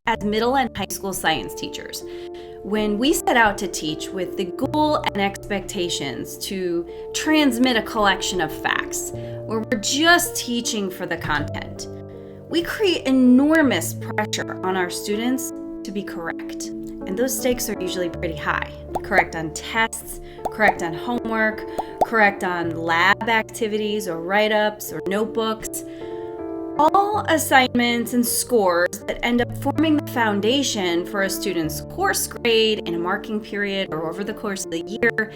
as middle and high school science teachers. When we set out to teach with the goal and expectations to transmit a collection of facts, where we're just teaching for the content, we create enormous pressure on our students to be correct. And those stakes are usually pretty high. Correct on tests, correct on homework, correct on lab activities or write-ups or notebooks. All assignments and scores that end up forming the foundation for a student's course grade in a marking period or over the course of the year,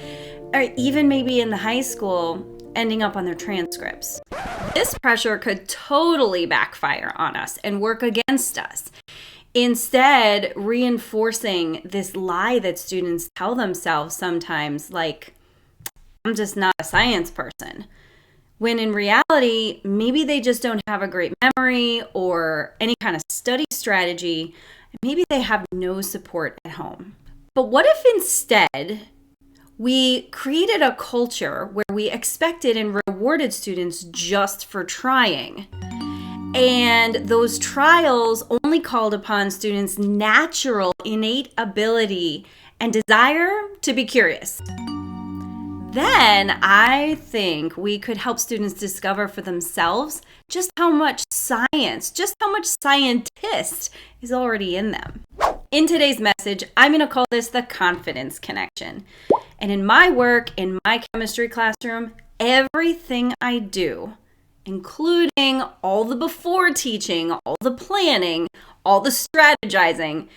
or even maybe in the high school, ending up on their transcripts. This pressure could totally backfire on us and work against us, instead reinforcing this lie that students tell themselves sometimes, like, I'm just not a science person. When in reality, maybe they just don't have a great memory or any kind of study strategy. Maybe they have no support at home. But what if instead we created a culture where we expected and rewarded students just for trying? And those trials only called upon students' natural, innate ability and desire to be curious. Then I think we could help students discover for themselves just how much science, just how much scientist is already in them. In today's message, I'm going to call this the confidence connection. And in my work, in my chemistry classroom, everything I do, including all the before teaching, all the planning, all the strategizing,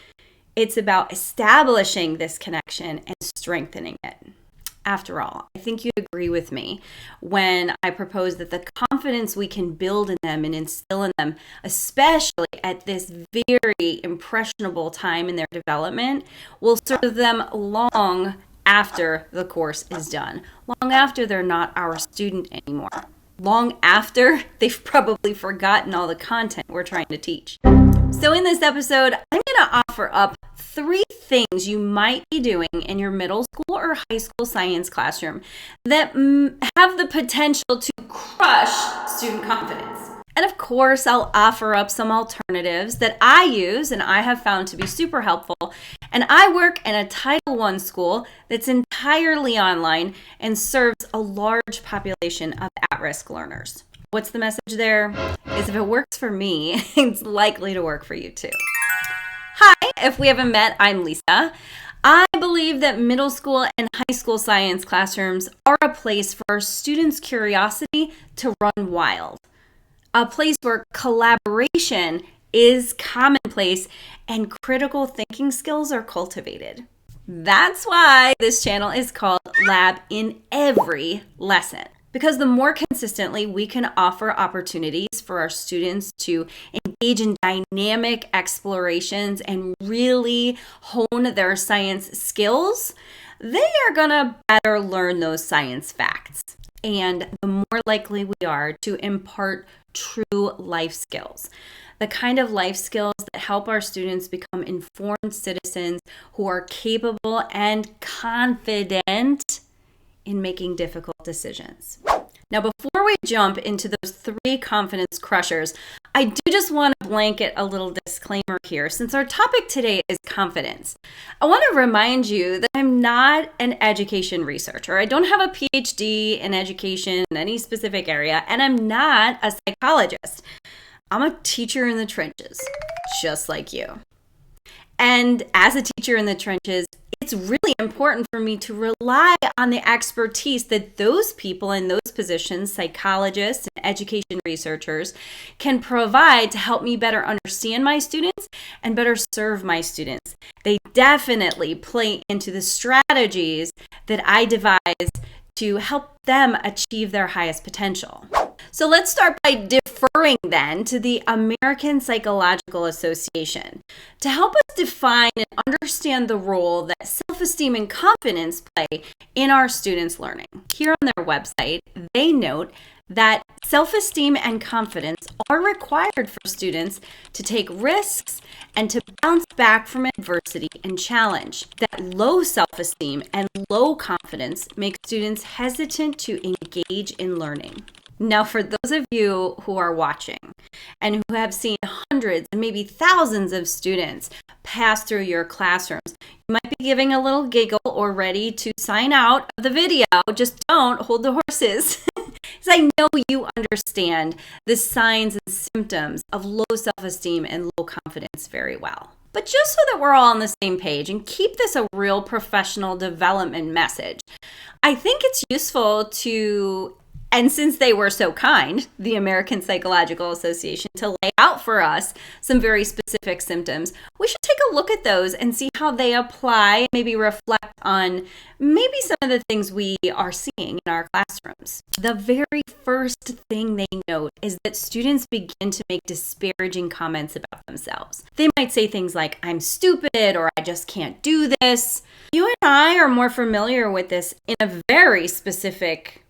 it's about establishing this connection and strengthening it. After all, I think you'd agree with me when I propose that the confidence we can build in them and instill in them, especially at this very impressionable time in their development, will serve them long after the course is done, long after they're not our student anymore, long after they've probably forgotten all the content we're trying to teach. So in this episode, I'm going to offer up 3 things you might be doing in your middle school or high school science classroom that have the potential to crush student confidence. And of course, I'll offer up some alternatives that I use and I have found to be super helpful. And I work in a Title I school that's entirely online and serves a large population of at-risk learners. What's the message there? Is if it works for me, it's likely to work for you too. Hi, if we haven't met, I'm Lisa. I believe that middle school and high school science classrooms are a place for our students' curiosity to run wild. A place where collaboration is commonplace and critical thinking skills are cultivated. That's why this channel is called Lab in Every Lesson. Because the more consistently we can offer opportunities for our students to engage in dynamic explorations and really hone their science skills, they are going to better learn those science facts. And the more likely we are to impart true life skills, the kind of life skills that help our students become informed citizens who are capable and confident in making difficult decisions. Now, before we jump into those 3 confidence crushers, I do just want to blanket a little disclaimer here. Since our topic today is confidence, I want to remind you that I'm not an education researcher. I don't have a PhD in education in any specific area, and I'm not a psychologist. I'm a teacher in the trenches, just like you. And as a teacher in the trenches, it's really important for me to rely on the expertise that those people in those positions, psychologists and education researchers, can provide to help me better understand my students and better serve my students. They definitely play into the strategies that I devise to help them achieve their highest potential. So let's start by deferring then to the American Psychological Association to help us define and understand the role that self-esteem and confidence play in our students' learning. Here on their website, they note that self-esteem and confidence are required for students to take risks and to bounce back from adversity and challenge. That low self-esteem and low confidence make students hesitant to engage in learning. Now, for those of you who are watching and who have seen hundreds and maybe thousands of students pass through your classrooms, you might be giving a little giggle or ready to sign out of the video. Just don't hold the horses. Because I know you understand the signs and symptoms of low self-esteem and low confidence very well. But just so that we're all on the same page and keep this a real professional development message, I think it's useful to, and since they were so kind, the American Psychological Association, to lay out for us some very specific symptoms, we should take a look at those and see how they apply, maybe reflect on maybe some of the things we are seeing in our classrooms. The very first thing they note is that students begin to make disparaging comments about themselves. They might say things like, "I'm stupid," or "I just can't do this." You and I are more familiar with this in a very specific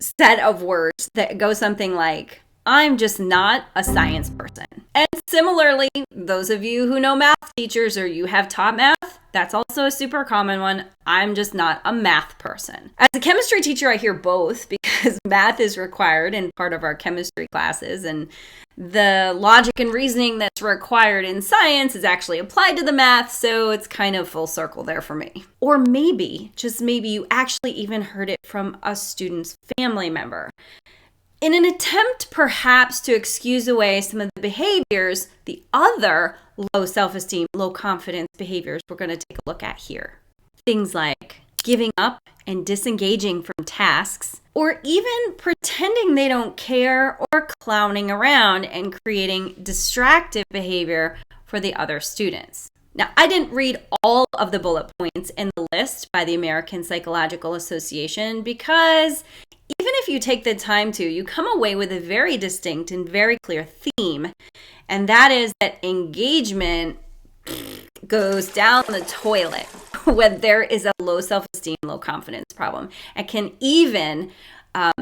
set of words that go something like, "I'm just not a science person." And similarly, those of you who know math teachers or you have taught math, that's also a super common one. "I'm just not a math person." As a chemistry teacher, I hear both because math is required in part of our chemistry classes, and the logic and reasoning that's required in science is actually applied to the math, so it's kind of full circle there for me. Or maybe, just maybe, you actually even heard it from a student's family member. In an attempt perhaps to excuse away some of the behaviors, the other low self-esteem, low confidence behaviors we're going to take a look at here. Things like giving up and disengaging from tasks, or even pretending they don't care, or clowning around and creating distractive behavior for the other students. Now, I didn't read all of the bullet points in the list by the American Psychological Association because even if you take the time to, you come away with a very distinct and very clear theme, and that is that engagement goes down the toilet when there is a low self-esteem, low confidence problem, and can even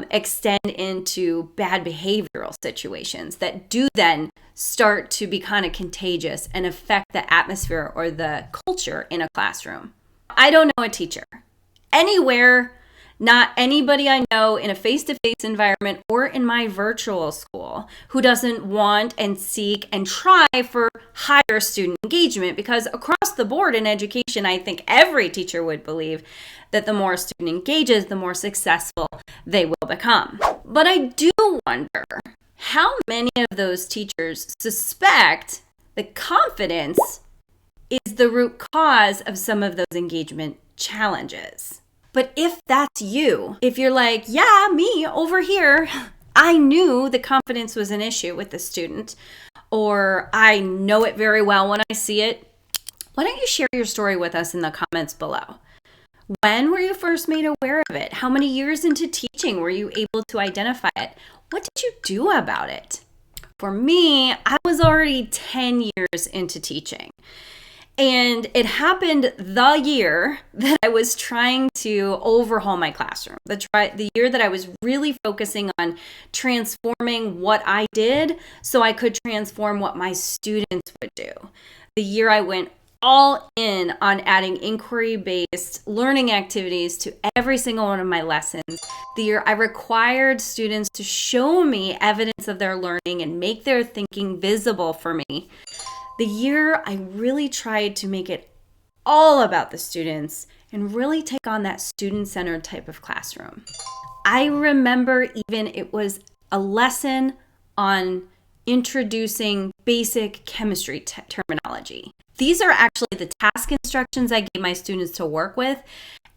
extend into bad behavioral situations that do then start to be kind of contagious and affect the atmosphere or the culture in a classroom. I don't know a teacher anywhere, not anybody I know in a face-to-face environment or in my virtual school, who doesn't want and seek and try for higher student engagement, because across the board in education, I think every teacher would believe that the more a student engages, the more successful they will become. But I do wonder how many of those teachers suspect that confidence is the root cause of some of those engagement challenges. But if that's you, if you're like, "Yeah, me over here, I knew the confidence was an issue with the student," or "I know it very well when I see it," why don't you share your story with us in the comments below? When were you first made aware of it? How many years into teaching were you able to identify it? What did you do about it? For me, I was already 10 years into teaching. And it happened the year that I was trying to overhaul my classroom, the year that I was really focusing on transforming what I did so I could transform what my students would do. The year I went all in on adding inquiry-based learning activities to every single one of my lessons. The year I required students to show me evidence of their learning and make their thinking visible for me. The year I really tried to make it all about the students and really take on that student-centered type of classroom. I remember even it was a lesson on introducing basic chemistry terminology. These are actually the task instructions I gave my students to work with.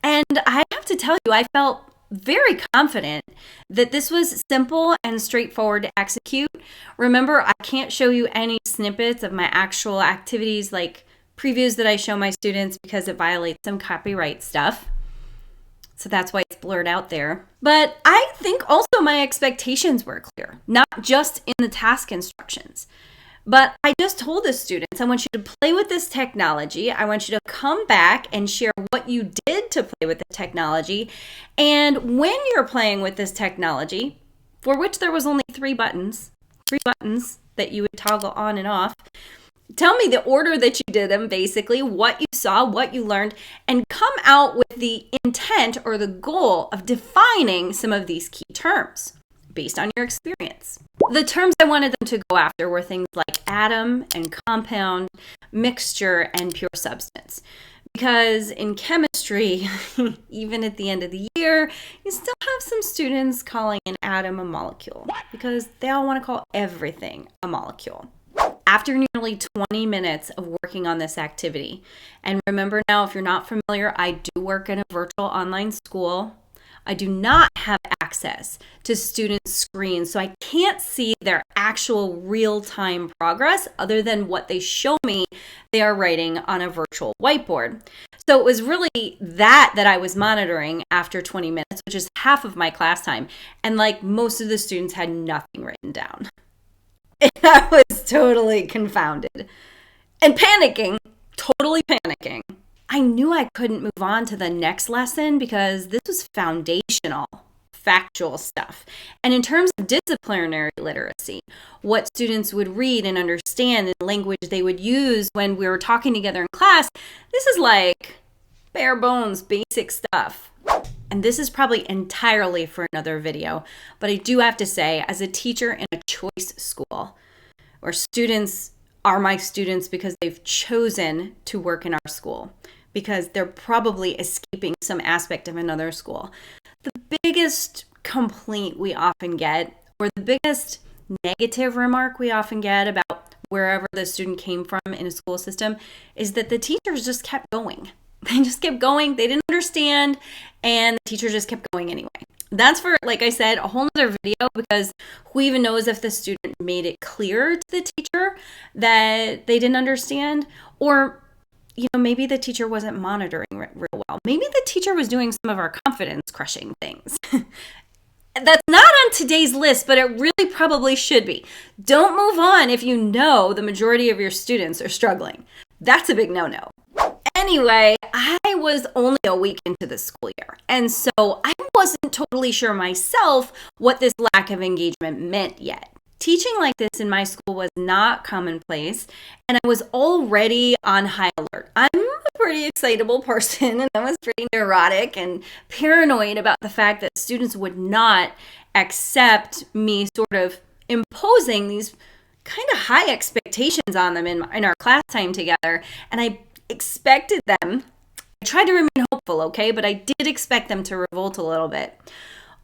And I have to tell you, I felt very confident that this was simple and straightforward to execute. Remember, I can't show you any snippets of my actual activities like previews that I show my students because it violates some copyright stuff. So that's why it's blurred out there. But I think also my expectations were clear, not just in the task instructions. But I just told the students, I want you to play with this technology. I want you to come back and share what you did to play with the technology. And when you're playing with this technology, for which there was only three buttons that you would toggle on and off, tell me the order that you did them, basically, what you saw, what you learned, and come out with the intent or the goal of defining some of these key terms. based on your experience. The terms I wanted them to go after were things like atom and compound, mixture, and pure substance. Because in chemistry, even at the end of the year, you still have some students calling an atom a molecule because they all want to call everything a molecule. After nearly 20 minutes of working on this activity, and remember now, if you're not familiar, I do work in a virtual online school. I do not have access to students' screens, so I can't see their actual real-time progress other than what they show me they are writing on a virtual whiteboard. So it was really that I was monitoring after 20 minutes, which is half of my class time. And like most of the students had nothing written down. And I was totally confounded and panicking, totally panicking. I knew I couldn't move on to the next lesson because this was foundational, factual stuff. And in terms of disciplinary literacy, what students would read and understand and the language they would use when we were talking together in class, this is like bare bones, basic stuff. And this is probably entirely for another video, but I do have to say, as a teacher in a choice school, where students are my students because they've chosen to work in our school, because they're probably escaping some aspect of another school. The biggest complaint we often get, or the biggest negative remark we often get about wherever the student came from in a school system, is that the teachers just kept going. They just kept going. They didn't understand, and the teacher just kept going anyway. That's for, like I said, a whole other video, because who even knows if the student made it clear to the teacher that they didn't understand, or maybe the teacher wasn't monitoring real well. Maybe the teacher was doing some of our confidence crushing things. That's not on today's list, but it really probably should be. Don't move on if you know the majority of your students are struggling. That's a big no-no. Anyway, I was only a week into the school year, and so I wasn't totally sure myself what this lack of engagement meant yet. Teaching like this in my school was not commonplace, and I was already on high alert. I'm a pretty excitable person, and I was pretty neurotic and paranoid about the fact that students would not accept me sort of imposing these kind of high expectations on them in our class time together. And I expected them, I tried to remain hopeful, okay, but I did expect them to revolt a little bit.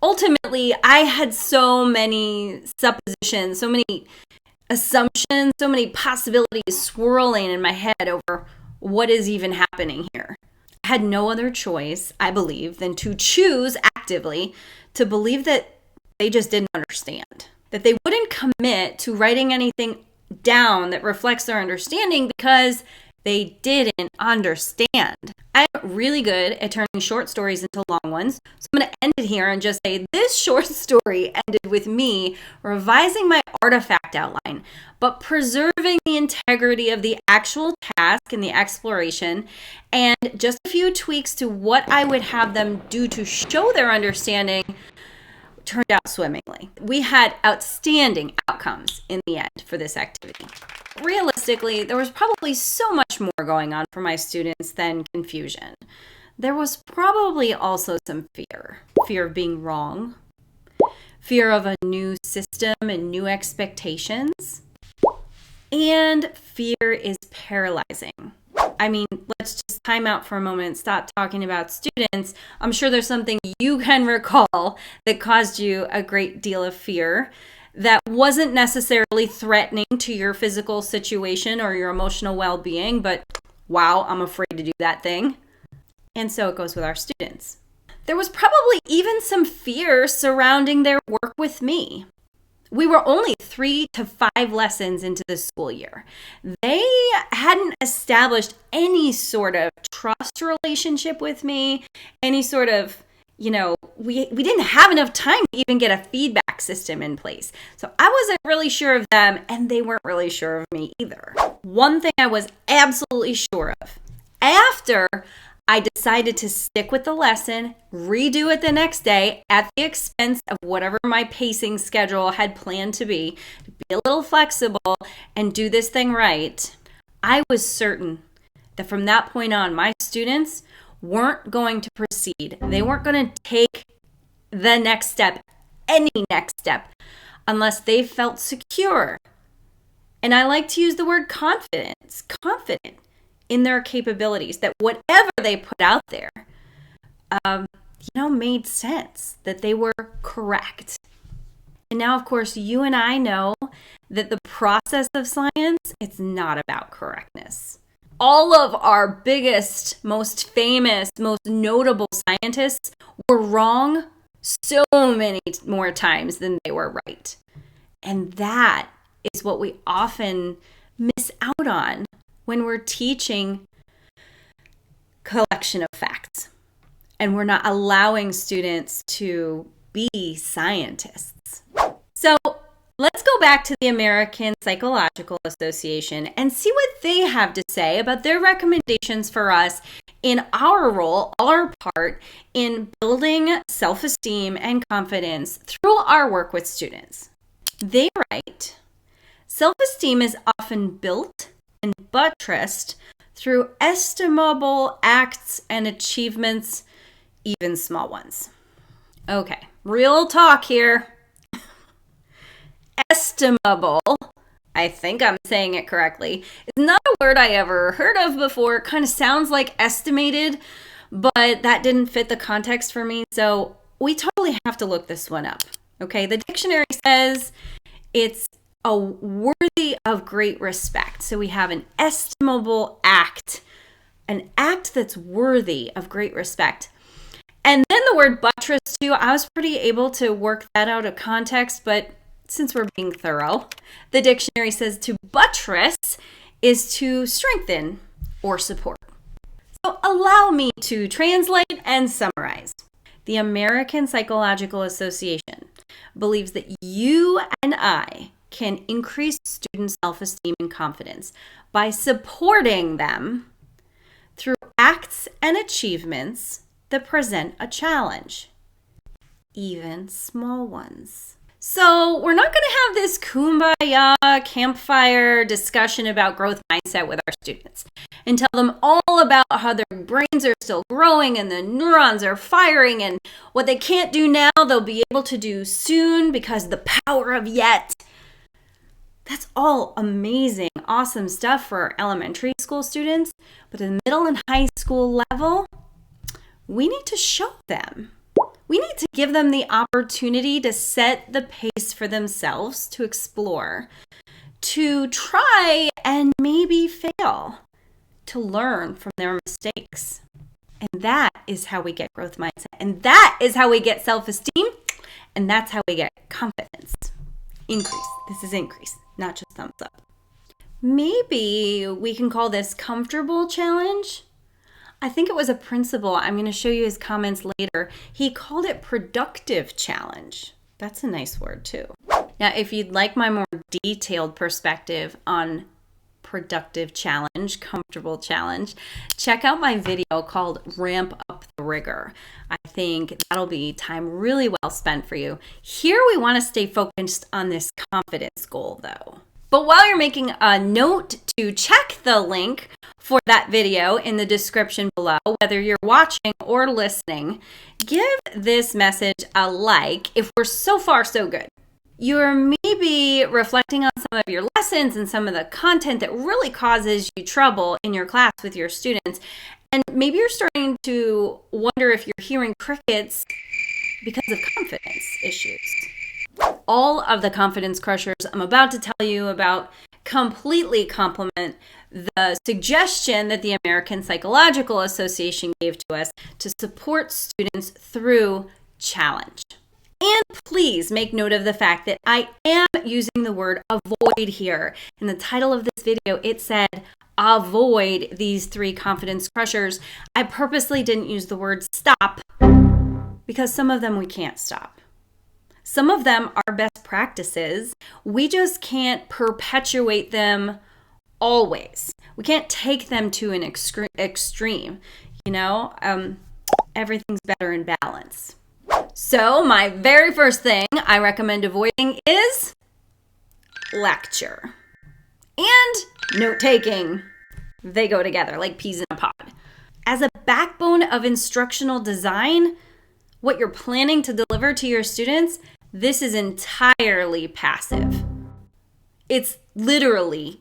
Ultimately, I had so many suppositions, so many assumptions, so many possibilities swirling in my head over what is even happening here. I had no other choice, I believe, than to choose actively to believe that they just didn't understand, that they wouldn't commit to writing anything down that reflects their understanding because they didn't understand. I'm really good at turning short stories into long ones, so I'm going to end it here and just say this short story ended with me revising my artifact outline, but preserving the integrity of the actual task and the exploration, and just a few tweaks to what I would have them do to show their understanding turned out swimmingly. We had outstanding outcomes in the end for this activity. Realistically, there was probably so much more going on for my students than confusion. There was probably also some fear of being wrong, fear of a new system and new expectations, and fear is paralyzing. I mean, let's just time out for a moment and stop talking about students. I'm sure there's something you can recall that caused you a great deal of fear that wasn't necessarily threatening to your physical situation or your emotional well-being, but wow, I'm afraid to do that thing. And so it goes with our students. There was probably even some fear surrounding their work with me. We were only 3 to 5 lessons into the school year. They hadn't established any sort of trust relationship with me, any sort of, we didn't have enough time to even get a feedback system in place. So I wasn't really sure of them, and they weren't really sure of me either. One thing I was absolutely sure of, after I decided to stick with the lesson, redo it the next day at the expense of whatever my pacing schedule had planned to be a little flexible and do this thing right, I was certain that from that point on, my students weren't going to proceed. They weren't going to take the next step any next step unless they felt secure. And I like to use the word confident in their capabilities, that whatever they put out there, made sense, that they were correct. And now, of course, you and I know that the process of science, it's not about correctness. All of our biggest, most famous, most notable scientists were wrong so many more times than they were right. And that is what we often miss out on when we're teaching collection of facts and we're not allowing students to be scientists. So let's go back to the American Psychological Association and see what they have to say about their recommendations for us in our role, our part in building self-esteem and confidence through our work with students. They write, self-esteem is often built and buttressed through estimable acts and achievements, even small ones. Okay, real talk here. Estimable, I think I'm saying it correctly, is not a word I ever heard of before. It kind of sounds like estimated, but that didn't fit the context for me, so we totally have to look this one up. Okay, the dictionary says it's a worthy of great respect. So we have an estimable act, an act that's worthy of great respect. And then the word buttress too, I was pretty able to work that out of context, but since we're being thorough, the dictionary says to buttress is to strengthen or support. So allow me to translate and summarize. The American Psychological Association believes that you and I can increase students' self-esteem and confidence by supporting them through acts and achievements that present a challenge, even small ones. So we're not going to have this kumbaya campfire discussion about growth mindset with our students and tell them all about how their brains are still growing and the neurons are firing and what they can't do now, they'll be able to do soon because the power of yet. That's all amazing, awesome stuff for elementary school students. But at the middle and high school level, we need to show them. We need to give them the opportunity to set the pace for themselves, to explore, to try and maybe fail, to learn from their mistakes. And that is how we get growth mindset. And that is how we get self-esteem. And that's how we get confidence. Increase. This is increase, not just thumbs up. Maybe we can call this comfortable challenge. I think it was a principal. I'm going to show you his comments later. He called it productive challenge. That's a nice word too. Now, if you'd like my more detailed perspective on productive challenge, comfortable challenge, check out my video called Ramp Up the Rigor. I think that'll be time really well spent for you. Here we want to stay focused on this confidence goal though. But while you're making a note to check the link for that video in the description below, whether you're watching or listening, give this message a like if we're so far so good. You're maybe reflecting on some of your lessons and some of the content that really causes you trouble in your class with your students. And maybe you're starting to wonder if you're hearing crickets because of confidence issues. All of the confidence crushers I'm about to tell you about completely complement the suggestion that the American Psychological Association gave to us to support students through challenge. And please make note of the fact that I am using the word avoid here. In the title of this video, it said avoid these 3 confidence crushers. I purposely didn't use the word stop because some of them we can't stop. Some of them are best practices. We just can't perpetuate them always. We can't take them to an extreme, everything's better in balance. So my very first thing I recommend avoiding is lecture and note-taking. They go together like peas in a pod. As a backbone of instructional design, what you're planning to deliver to your students, This is entirely passive. It's literally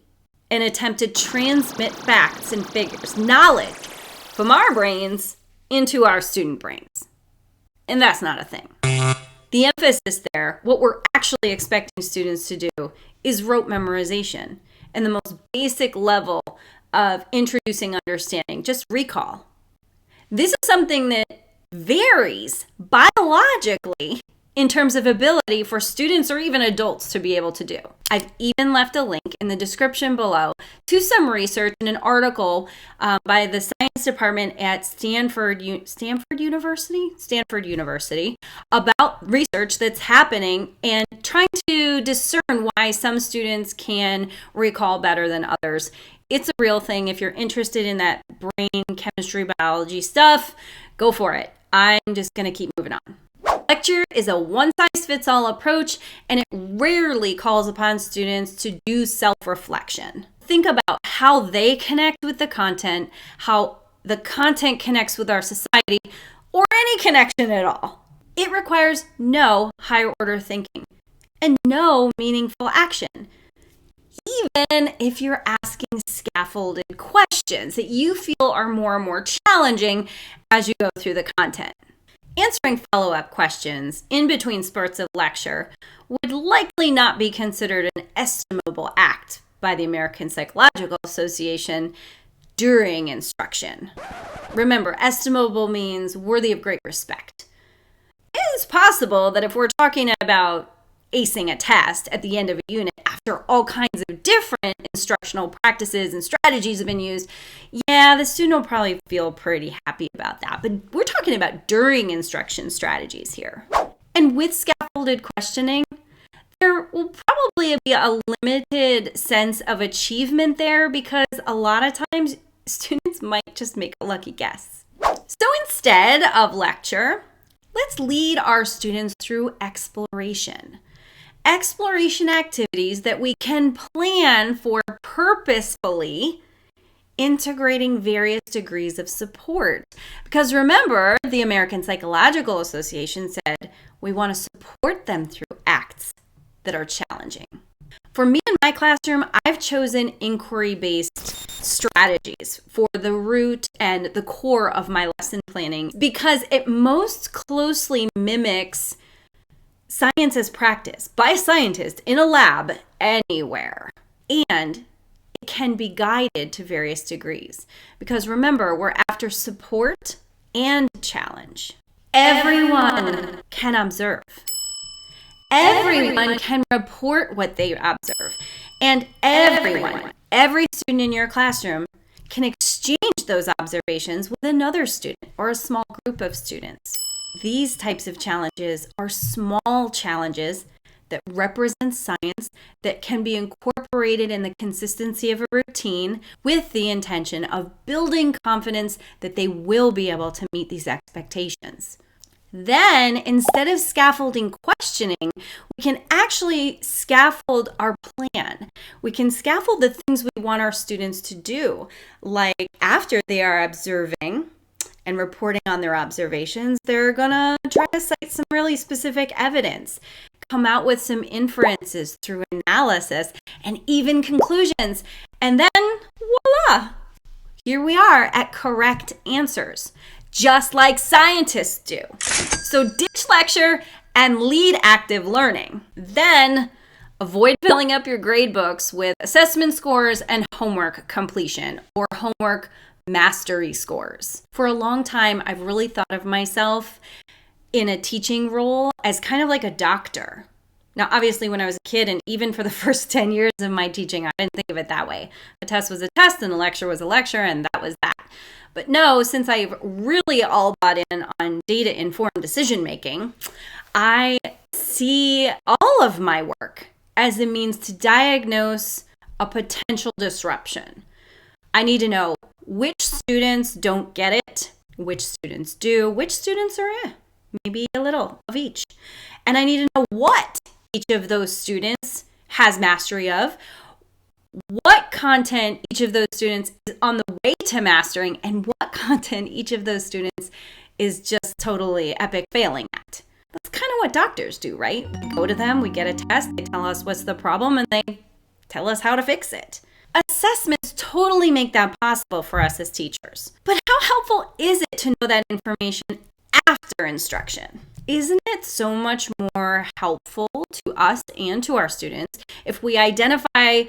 an attempt to transmit facts and figures, knowledge from our brains into our student brains. And that's not a thing. The emphasis there, what we're actually expecting students to do, is rote memorization and the most basic level of introducing understanding, just recall. This is something that varies biologically in terms of ability for students or even adults to be able to do. I've even left a link in the description below to some research in an article by the science department at Stanford University about research that's happening and trying to discern why some students can recall better than others. It's a real thing. If you're interested in that brain chemistry, biology stuff, go for it. I'm just going to keep moving on. Lecture is a one-size-fits-all approach, and it rarely calls upon students to do self-reflection. Think about how they connect with the content, how the content connects with our society, or any connection at all. It requires no higher-order thinking and no meaningful action, even if you're asking scaffolded questions that you feel are more and more challenging as you go through the content. Answering follow-up questions in between spurts of lecture would likely not be considered an estimable act by the American Psychological Association during instruction. Remember, estimable means worthy of great respect. It is possible that if we're talking about acing a test at the end of a unit after all kinds of different instructional practices and strategies have been used, yeah, the student will probably feel pretty happy about that. But we're talking about during instruction strategies here. And with scaffolded questioning, there will probably be a limited sense of achievement there because a lot of times students might just make a lucky guess. So instead of lecture, let's lead our students through exploration. Exploration activities that we can plan for purposefully integrating various degrees of support. Because remember, the American Psychological Association said we want to support them through acts that are challenging. For me in my classroom, I've chosen inquiry-based strategies for the root and the core of my lesson planning because it most closely mimics science as practice by scientists in a lab anywhere. And it can be guided to various degrees. Because remember, we're after support and challenge. Everyone can observe. Everyone can report what they observe. And every student in your classroom can exchange those observations with another student or a small group of students. These types of challenges are small challenges that represent science that can be incorporated in the consistency of a routine with the intention of building confidence that they will be able to meet these expectations. Then, instead of scaffolding questioning, we can actually scaffold our plan. We can scaffold the things we want our students to do, like after they are observing and reporting on their observations, they're going to try to cite some really specific evidence, come out with some inferences through analysis, and even conclusions. And then, voila, here we are at correct answers, just like scientists do. So ditch lecture and lead active learning. Then avoid filling up your grade books with assessment scores and homework completion or homework mastery scores. For a long time, I've really thought of myself in a teaching role as kind of like a doctor. Now, obviously, when I was a kid, and even for the first 10 years of my teaching, I didn't think of it that way. A test was a test, and a lecture was a lecture, and that was that. But no, since I've really all bought in on data-informed decision-making, I see all of my work as a means to diagnose a potential disruption. I need to know which students don't get it, which students do, which students are maybe a little of each. And I need to know what each of those students has mastery of, what content each of those students is on the way to mastering, and what content each of those students is just totally epic failing at. That's kind of what doctors do, right? We go to them, we get a test, they tell us what's the problem, and they tell us how to fix it. Assessments totally make that possible for us as teachers. But how helpful is it to know that information after instruction? Isn't it so much more helpful to us and to our students if we identify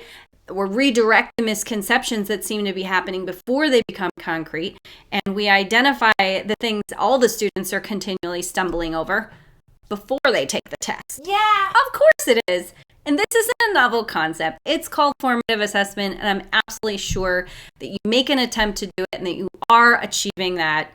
or redirect the misconceptions that seem to be happening before they become concrete, and we identify the things all the students are continually stumbling over before they take the test? Yeah. Of course it is. And this isn't a novel concept. It's called formative assessment, and I'm absolutely sure that you make an attempt to do it and that you are achieving that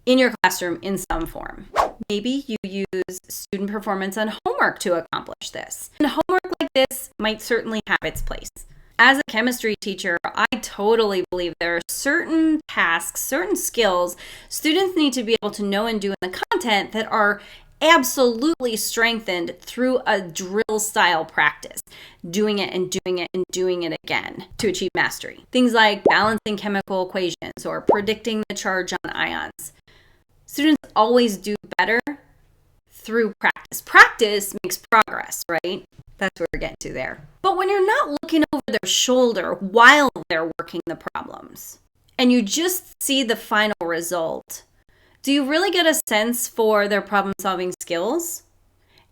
in your classroom in some form. Maybe you use student performance on homework to accomplish this. And homework like this might certainly have its place. As a chemistry teacher, I totally believe there are certain tasks, certain skills students need to be able to know and do in the content that are absolutely strengthened through a drill style practice, doing it and doing it and doing it again to achieve mastery. Things like balancing chemical equations or predicting the charge on ions. Students always do better through practice. Practice makes progress, right? That's what we're getting to there. But when you're not looking over their shoulder while they're working the problems, and you just see the final result, do you really get a sense for their problem-solving skills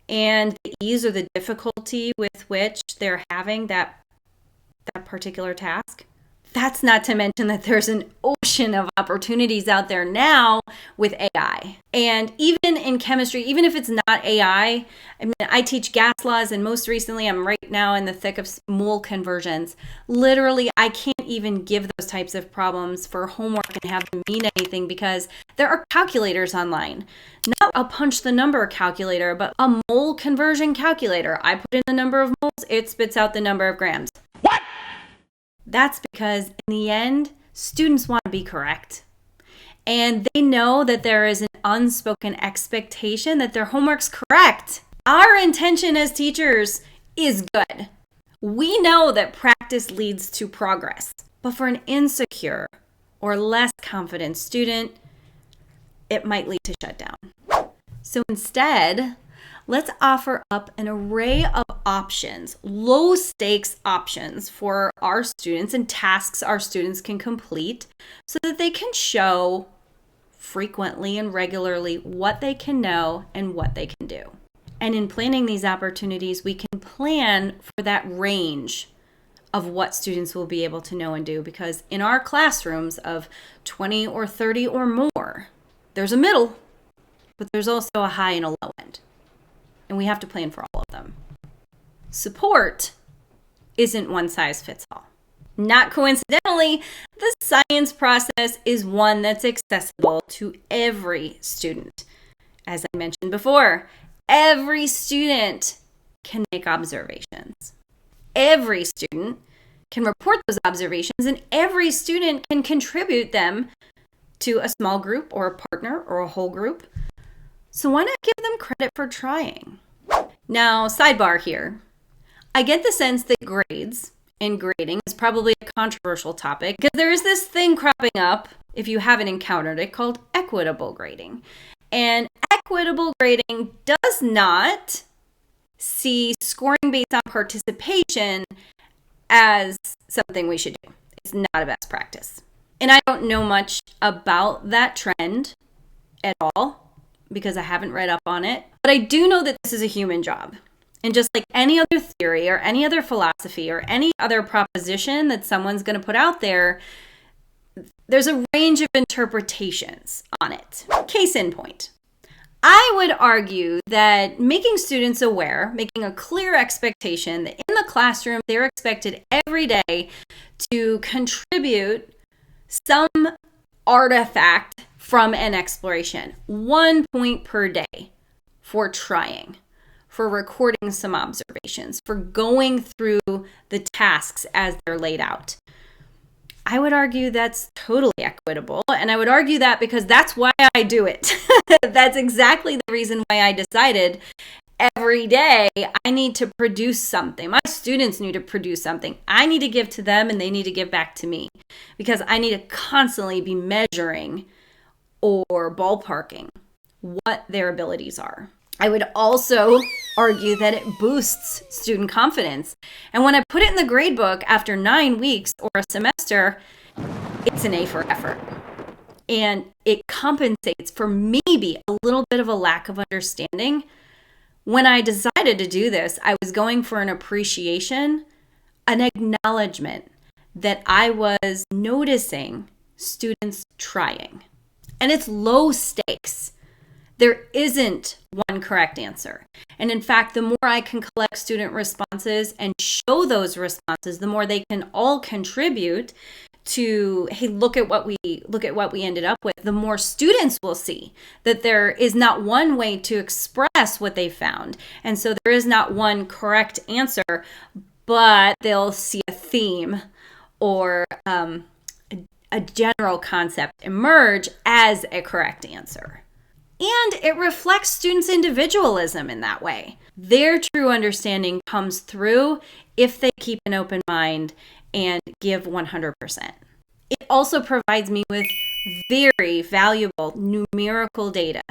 and the ease or the difficulty with which they're having that particular task? That's not to mention that there's an ocean of opportunities out there now with AI. And even in chemistry, even if it's not AI, I mean, I teach gas laws, and most recently I'm right now in the thick of mole conversions. Literally, I can't even give those types of problems for homework and have them mean anything because there are calculators online. Not a punch the number calculator, but a mole conversion calculator. I put in the number of moles, it spits out the number of grams. What? That's because in the end, students want to be correct. And they know that there is an unspoken expectation that their homework's correct. Our intention as teachers is good. We know that practice leads to progress. But for an insecure or less confident student, it might lead to shutdown. So instead, let's offer up an array of options, low stakes options for our students and tasks our students can complete so that they can show frequently and regularly what they can know and what they can do. And in planning these opportunities, we can plan for that range of what students will be able to know and do, because in our classrooms of 20 or 30 or more, there's a middle, but there's also a high and a low end. And we have to plan for all of them. Support isn't one size fits all. Not coincidentally, the science process is one that's accessible to every student. As I mentioned before, every student can make observations. Every student can report those observations, and every student can contribute them to a small group or a partner or a whole group. So why not give them credit for trying? Now, sidebar here. I get the sense that grades and grading is probably a controversial topic because there is this thing cropping up, if you haven't encountered it, called equitable grading. And equitable grading does not see scoring based on participation as something we should do. It's not a best practice. And I don't know much about that trend at all because I haven't read up on it. But I do know that this is a human job. And just like any other theory or any other philosophy or any other proposition that someone's going to put out there, there's a range of interpretations on it. Case in point. I would argue that making students aware, making a clear expectation that in the classroom they're expected every day to contribute some artifact from an exploration, 1 point per day for trying, for recording some observations, for going through the tasks as they're laid out. I would argue that's totally equitable, and I would argue that because that's why I do it. That's exactly the reason why I decided every day I need to produce something. My students need to produce something. I need to give to them, and they need to give back to me, because I need to constantly be measuring or ballparking what their abilities are. I would also argue that it boosts student confidence. And when I put it in the grade book after 9 weeks or a semester, it's an A for effort. And it compensates for maybe a little bit of a lack of understanding. When I decided to do this, I was going for an appreciation, an acknowledgement that I was noticing students trying. And it's low stakes. There isn't one correct answer. And in fact, the more I can collect student responses and show those responses, the more they can all contribute to, hey, look at what we ended up with. The more students will see that there is not one way to express what they found. And so there is not one correct answer, but they'll see a theme or a general concept emerge as a correct answer. And it reflects students' individualism in that way. Their true understanding comes through if they keep an open mind and give 100%. It also provides me with very valuable numerical data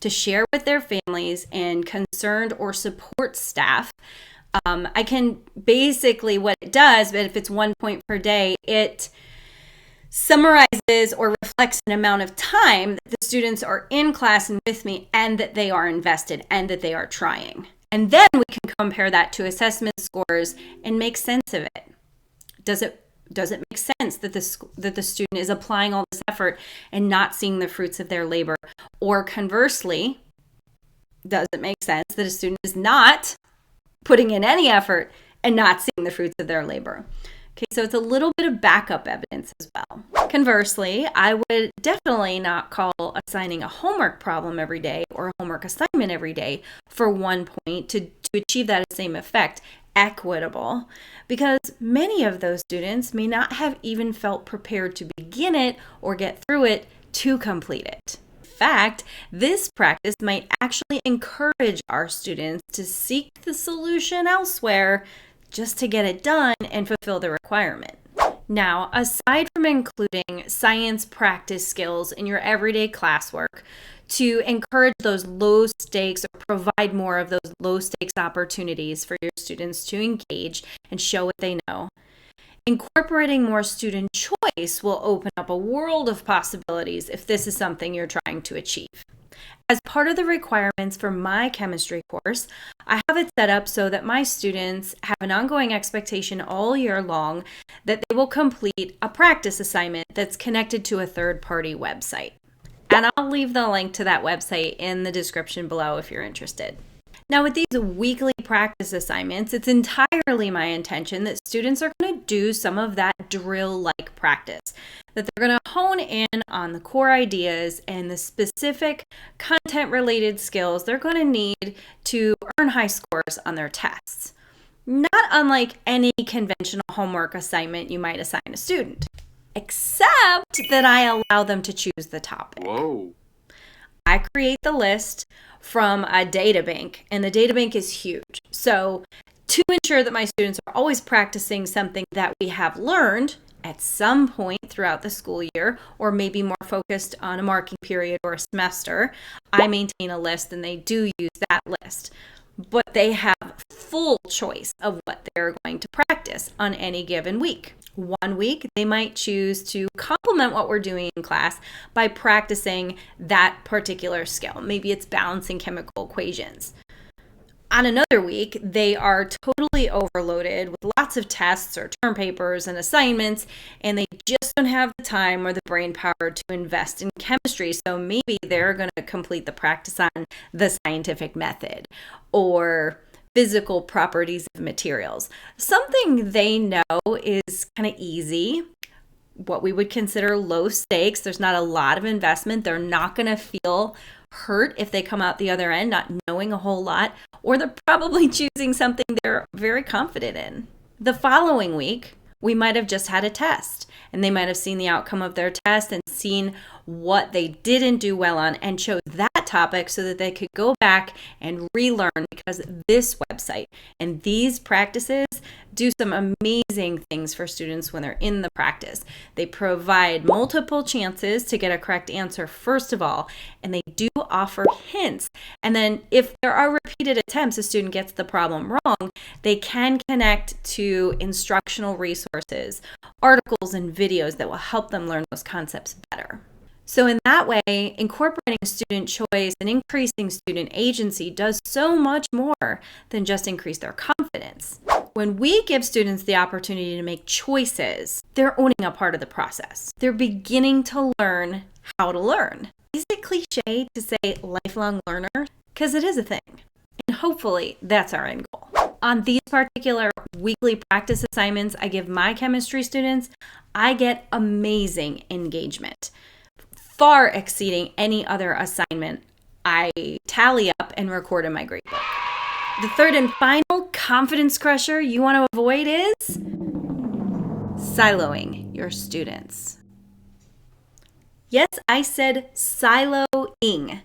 to share with their families and concerned or support staff. I can basically, what it does, but if it's 1 point per day, it summarizes or reflects an amount of time that the students are in class and with me, and that they are invested and that they are trying. And then we can compare that to assessment scores and make sense of it. Does it make sense that the student is applying all this effort and not seeing the fruits of their labor? Or conversely, does it make sense that a student is not putting in any effort and not seeing the fruits of their labor? Okay, so it's a little bit of backup evidence as well. Conversely, I would definitely not call assigning a homework problem every day or a homework assignment every day for 1 point to achieve that same effect equitable, because many of those students may not have even felt prepared to begin it or get through it to complete it. In fact, this practice might actually encourage our students to seek the solution elsewhere just to get it done and fulfill the requirement. Now, aside from including science practice skills in your everyday classwork to encourage those low stakes or provide more of those low stakes opportunities for your students to engage and show what they know, incorporating more student choice will open up a world of possibilities if this is something you're trying to achieve. As part of the requirements for my chemistry course, I have it set up so that my students have an ongoing expectation all year long that they will complete a practice assignment that's connected to a third-party website. And I'll leave the link to that website in the description below if you're interested. Now, with these weekly practice assignments, it's entirely my intention that students are going to do some of that drill-like practice, that they're going to hone in on the core ideas and the specific content-related skills they're going to need to earn high scores on their tests. Not unlike any conventional homework assignment you might assign a student, except that I allow them to choose the topic. Whoa. I create the list from a data bank, and the data bank is huge. So to ensure that my students are always practicing something that we have learned at some point throughout the school year, or maybe more focused on a marking period or a semester, I maintain a list and they do use that list. But they have full choice of what they're going to practice on any given week. 1 week, they might choose to complement what we're doing in class by practicing that particular skill. Maybe it's balancing chemical equations. On another week, they are totally overloaded with lots of tests or term papers and assignments, and they just don't have the time or the brain power to invest in chemistry. So maybe they're going to complete the practice on the scientific method or physical properties of materials. Something they know is kind of easy, what we would consider low stakes. There's not a lot of investment. They're not going to feel hurt if they come out the other end not knowing a whole lot, or they're probably choosing something they're very confident in. The following week, we might have just had a test, and they might have seen the outcome of their test and seen what they didn't do well on and chose that topic so that they could go back and relearn, because this website and these practices, do some amazing things for students when they're in the practice. They provide multiple chances to get a correct answer, first of all, and they do offer hints. And then if there are repeated attempts, a student gets the problem wrong, they can connect to instructional resources, articles and videos that will help them learn those concepts better. So in that way, incorporating student choice and increasing student agency does so much more than just increase their confidence. When we give students the opportunity to make choices, they're owning a part of the process. They're beginning to learn how to learn. Is it cliche to say lifelong learner? Because it is a thing. And hopefully that's our end goal. On these particular weekly practice assignments I give my chemistry students, I get amazing engagement, far exceeding any other assignment I tally up and record in my gradebook. The third and final confidence crusher you want to avoid is siloing your students. Yes, I said siloing,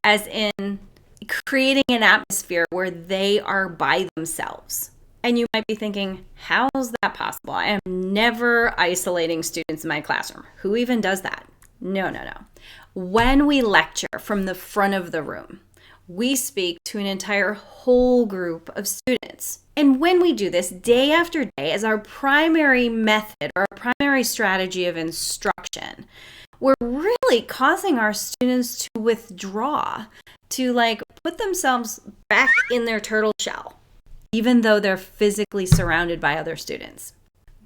as in creating an atmosphere where they are by themselves. And you might be thinking, how is that possible? I am never isolating students in my classroom. Who even does that? No. When we lecture from the front of the room, we speak to an entire whole group of students. And when we do this day after day as our primary method or our primary strategy of instruction, we're really causing our students to withdraw, to put themselves back in their turtle shell, even though they're physically surrounded by other students.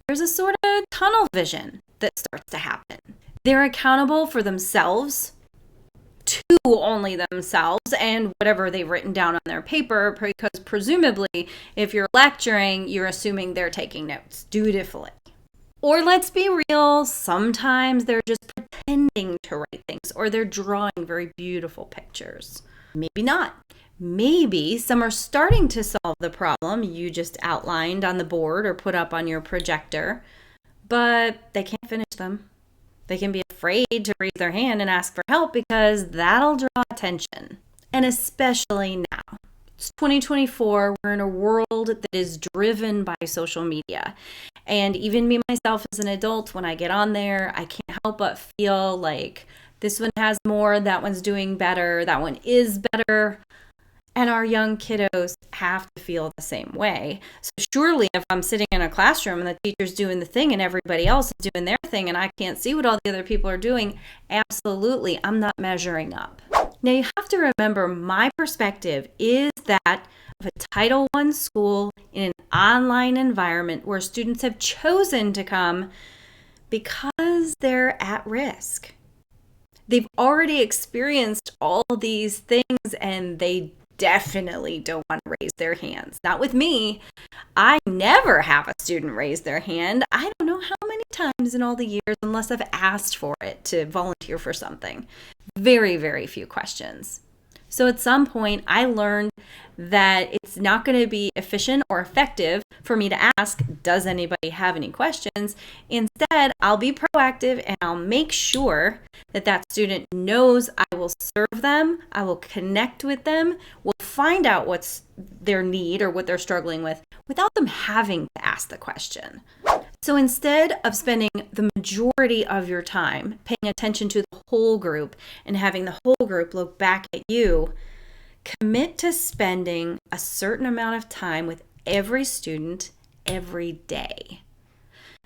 There's a sort of tunnel vision that starts to happen. They're accountable for themselves, to only themselves, and whatever they've written down on their paper, because presumably, if you're lecturing, you're assuming they're taking notes dutifully. Or let's be real, sometimes they're just pretending to write things, or they're drawing very beautiful pictures. Maybe not. Maybe some are starting to solve the problem you just outlined on the board or put up on your projector, but they can't finish them. They can be afraid to raise their hand and ask for help because that'll draw attention. And especially now. It's 2024. We're in a world that is driven by social media. And even me, myself, as an adult, when I get on there, I can't help but feel like this one has more, that one's doing better, that one is better. And our young kiddos have to feel the same way. So surely if I'm sitting in a classroom and the teacher's doing the thing and everybody else is doing their thing and I can't see what all the other people are doing, absolutely, I'm not measuring up. Now you have to remember, my perspective is that of a Title I school in an online environment where students have chosen to come because they're at risk. They've already experienced all these things and they definitely don't want to raise their hands. Not with me. I never have a student raise their hand. I don't know how many times in all the years, unless I've asked for it to volunteer for something. Very, very few questions. So at some point, I learned that it's not going to be efficient or effective for me to ask, does anybody have any questions? Instead, I'll be proactive and I'll make sure that that student knows I will serve them, I will connect with them, we'll find out what's their need or what they're struggling with without them having to ask the question. So instead of spending the majority of your time paying attention to the whole group and having the whole group look back at you, commit to spending a certain amount of time with every student every day.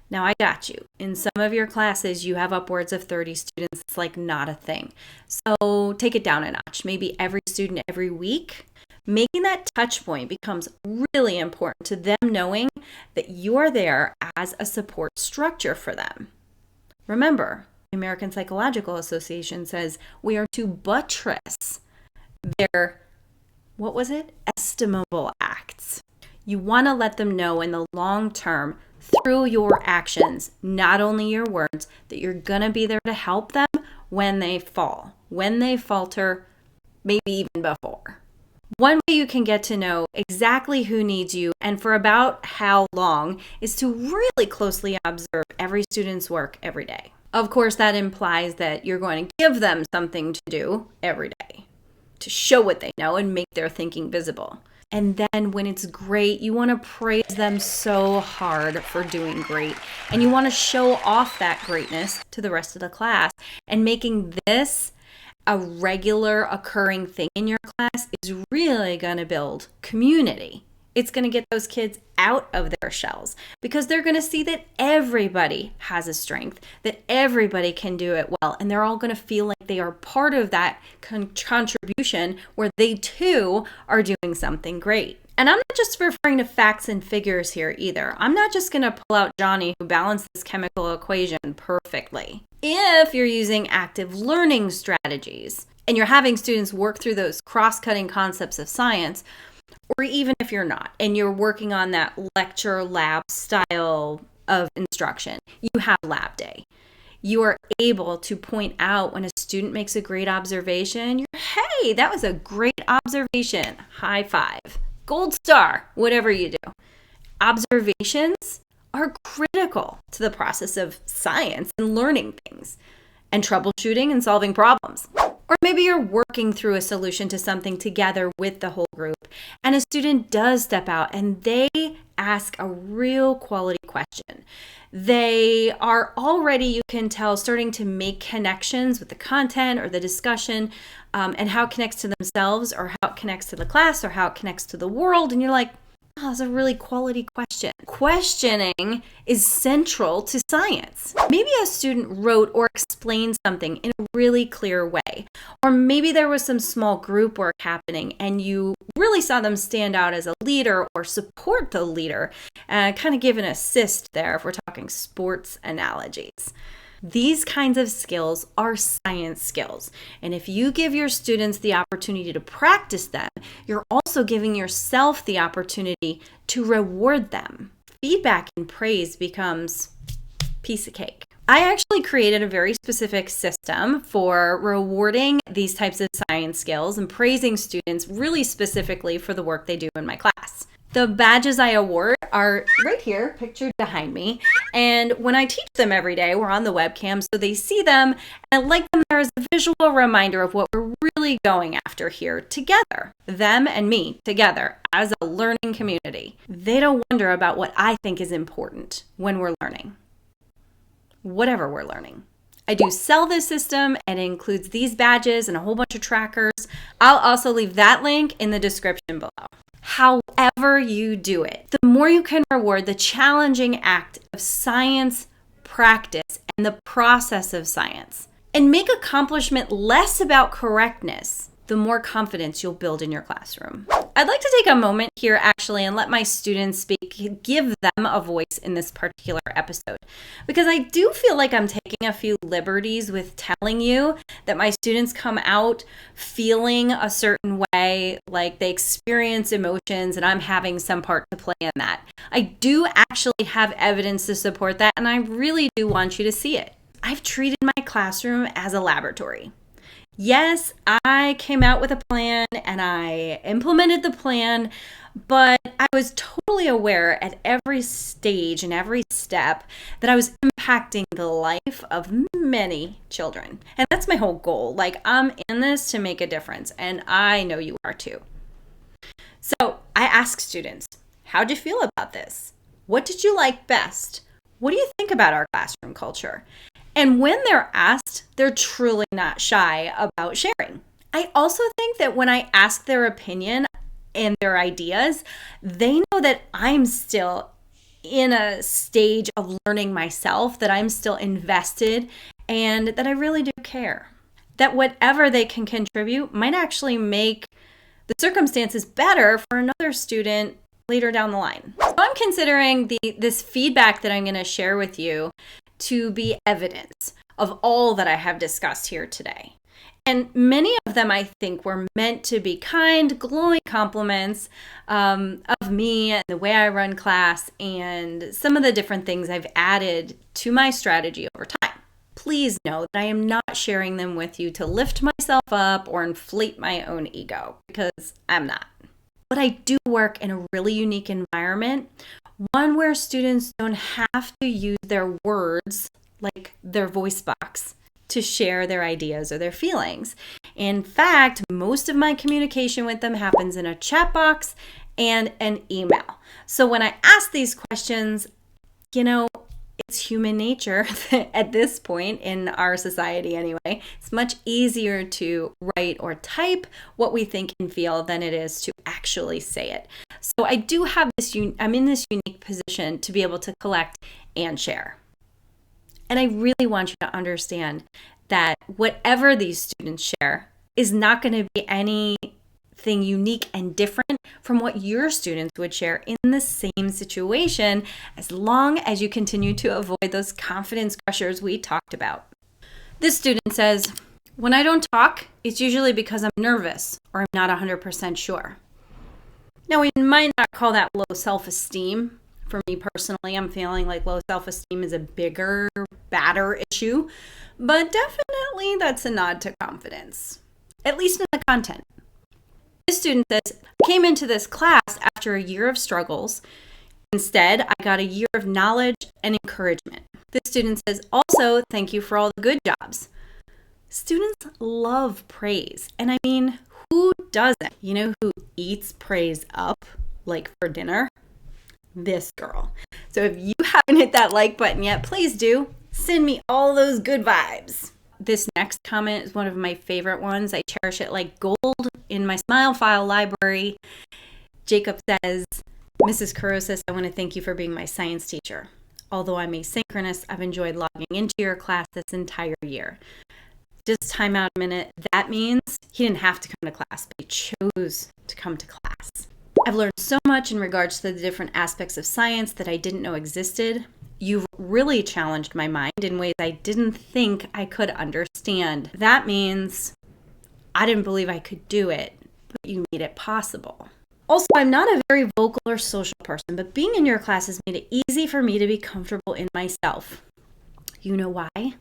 Now, I got you. In some of your classes, you have upwards of 30 students. It's like not a thing. So take it down a notch. Maybe every student every week. Making that touch point becomes really important to them knowing that you are there as a support structure for them. Remember, the American Psychological Association says we are to buttress their, estimable acts. You want to let them know in the long term, through your actions, not only your words, that you're going to be there to help them when they fall, when they falter, maybe even before. One way you can get to know exactly who needs you and for about how long is to really closely observe every student's work every day. Of course, that implies that you're going to give them something to do every day to show what they know and make their thinking visible. And then when it's great, you want to praise them so hard for doing great. And you want to show off that greatness to the rest of the class. And making this a regular occurring thing in your class is really going to build community. It's going to get those kids out of their shells because they're going to see that everybody has a strength, that everybody can do it well, and they're all going to feel like they are part of that contribution where they too are doing something great. And I'm not just referring to facts and figures here either. I'm not just going to pull out Johnny who balanced this chemical equation perfectly. If you're using active learning strategies and you're having students work through those cross-cutting concepts of science, or even if you're not, and you're working on that lecture lab style of instruction, you have lab day. You are able to point out when a student makes a great observation, hey, that was a great observation. High five, gold star, whatever you do. Observations are critical to the process of science and learning things and troubleshooting and solving problems. Or maybe you're working through a solution to something together with the whole group, and a student does step out and they ask a real quality question. They are already, you can tell, starting to make connections with the content or the discussion and how it connects to themselves or how it connects to the class or how it connects to the world. And you're like, oh, that's a really quality question. Questioning is central to science. Maybe a student wrote or explained something in a really clear way. Or maybe there was some small group work happening and you really saw them stand out as a leader or support the leader. Kind of give an assist there if we're talking sports analogies. These kinds of skills are science skills. And if you give your students the opportunity to practice them, you're also giving yourself the opportunity to reward them. Feedback and praise becomes piece of cake. I actually created a very specific system for rewarding these types of science skills and praising students really specifically for the work they do in my class. The badges I award are right here, pictured behind me. And when I teach them every day, we're on the webcam, so they see them. And I like them there as a visual reminder of what we're really going after here together. Them and me together as a learning community. They don't wonder about what I think is important when we're learning. Whatever we're learning. I do sell this system and it includes these badges and a whole bunch of trackers. I'll also leave that link in the description below. However you do it, the more you can reward the challenging act of science practice and the process of science, and make accomplishment less about correctness, the more confidence you'll build in your classroom. I'd like to take a moment here actually and let my students speak, give them a voice in this particular episode, because I do feel like I'm taking a few liberties with telling you that my students come out feeling a certain way, like they experience emotions and I'm having some part to play in that. I do actually have evidence to support that, and I really do want you to see it. I've treated my classroom as a laboratory. Yes, I came out with a plan and I implemented the plan, but I was totally aware at every stage and every step that I was impacting the life of many children. And that's my whole goal. Like, I'm in this to make a difference, and I know you are too. So I ask students, how'd you feel about this? What did you like best? What do you think about our classroom culture? And when they're asked, they're truly not shy about sharing. I also think that when I ask their opinion and their ideas, they know that I'm still in a stage of learning myself, that I'm still invested, and that I really do care. That whatever they can contribute might actually make the circumstances better for another student later down the line. So I'm considering this feedback that I'm going to share with you to be evidence of all that I have discussed here today. And many of them, I think, were meant to be kind, glowing compliments of me and the way I run class and some of the different things I've added to my strategy over time. Please know that I am not sharing them with you to lift myself up or inflate my own ego, because I'm not. But I do work in a really unique environment, one where students don't have to use their words, like their voice box, to share their ideas or their feelings. In fact, most of my communication with them happens in a chat box and an email. So when I ask these questions, it's human nature at this point in our society anyway. It's much easier to write or type what we think and feel than it is to actually say it. So I do have I'm in this unique position to be able to collect and share. And I really want you to understand that whatever these students share is not going to be anything unique and different from what your students would share in the same situation, as long as you continue to avoid those confidence crushers we talked about. This student says, when I don't talk, it's usually because I'm nervous or I'm not 100% sure. Now, we might not call that low self-esteem. For me personally, I'm feeling like low self-esteem is a bigger, badder issue, but definitely that's a nod to confidence, at least in the content. This student says, I came into this class after a year of struggles. Instead, I got a year of knowledge and encouragement. This student says, also, thank you for all the good jobs. Students love praise. And I mean, who doesn't? You know who eats praise up, like for dinner? This girl. So if you haven't hit that like button yet, please do. Send me all those good vibes. This next comment is one of my favorite ones. I cherish it like gold in my Smile File library. Jacob says, Mrs. Kurosis, I want to thank you for being my science teacher. Although I'm asynchronous, I've enjoyed logging into your class this entire year. Just time out a minute. That means he didn't have to come to class, but he chose to come to class. I've learned so much in regards to the different aspects of science that I didn't know existed. You've really challenged my mind in ways I didn't think I could understand. That means I didn't believe I could do it, but you made it possible. Also, I'm not a very vocal or social person, but being in your class has made it easy for me to be comfortable in myself. You know why?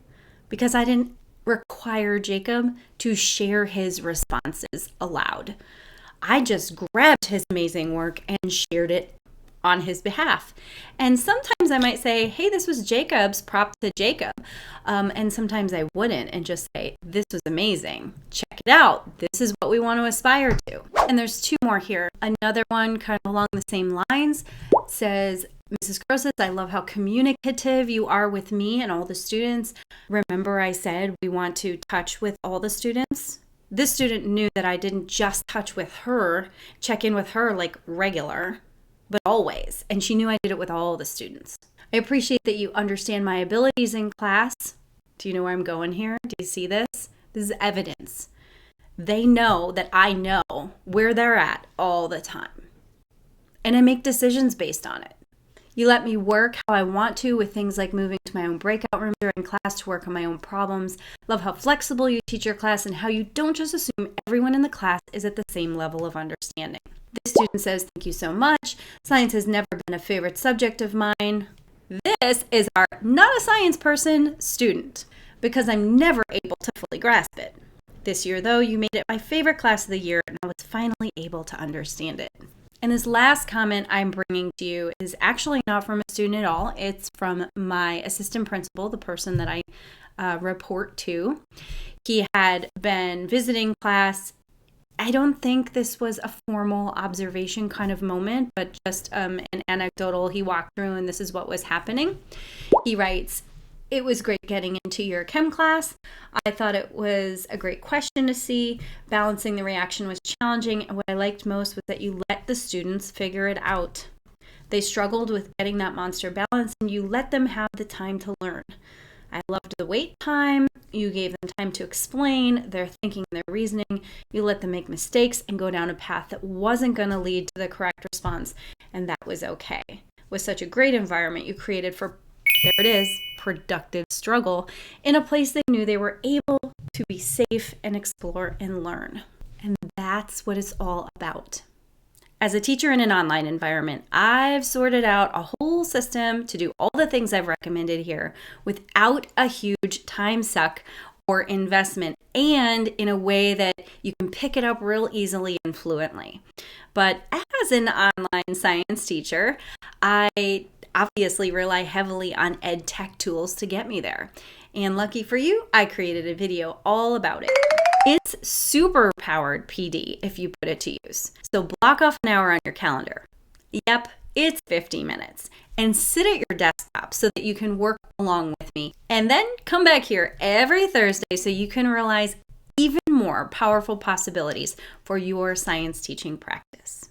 Because I didn't require Jacob to share his responses aloud. I just grabbed his amazing work and shared it on his behalf. And sometimes I might say, hey, this was Jacob's, prop to Jacob. And sometimes I wouldn't and just say, this was amazing. Check it out. This is what we want to aspire to. And there's two more here. Another one kind of along the same lines says, Mrs. Kurosis, I love how communicative you are with me and all the students. Remember I said we want to touch with all the students? This student knew that I didn't just touch with her, check in with her like regular, but always. And she knew I did it with all the students. I appreciate that you understand my abilities in class. Do you know where I'm going here? Do you see this? This is evidence. They know that I know where they're at all the time. And I make decisions based on it. You let me work how I want to with things like moving to my own breakout room during class to work on my own problems. Love how flexible you teach your class and how you don't just assume everyone in the class is at the same level of understanding. This student says, thank you so much. Science has never been a favorite subject of mine. This is our not a science person student because I'm never able to fully grasp it. This year, though, you made it my favorite class of the year and I was finally able to understand it. And this last comment I'm bringing to you is actually not from a student at all. It's from my assistant principal, the person that I report to. He had been visiting class. I don't think this was a formal observation kind of moment, but just an anecdotal. He walked through and this is what was happening. He writes, it was great getting into your chem class. I thought it was a great question to see. Balancing the reaction was challenging, and what I liked most was that you let the students figure it out. They struggled with getting that monster balance, and you let them have the time to learn. I loved the wait time. You gave them time to explain their thinking and their reasoning. You let them make mistakes and go down a path that wasn't going to lead to the correct response, and that was okay. With such a great environment you created for, there it is, productive struggle in a place they knew they were able to be safe and explore and learn. And that's what it's all about. As a teacher in an online environment, I've sorted out a whole system to do all the things I've recommended here without a huge time suck or investment and in a way that you can pick it up real easily and fluently. But as an online science teacher, I obviously rely heavily on ed tech tools to get me there. And lucky for you, I created a video all about it. It's super powered PD if you put it to use. So block off an hour on your calendar. Yep, it's 50 minutes. And sit at your desktop so that you can work along with me. And then come back here every Thursday so you can realize even more powerful possibilities for your science teaching practice.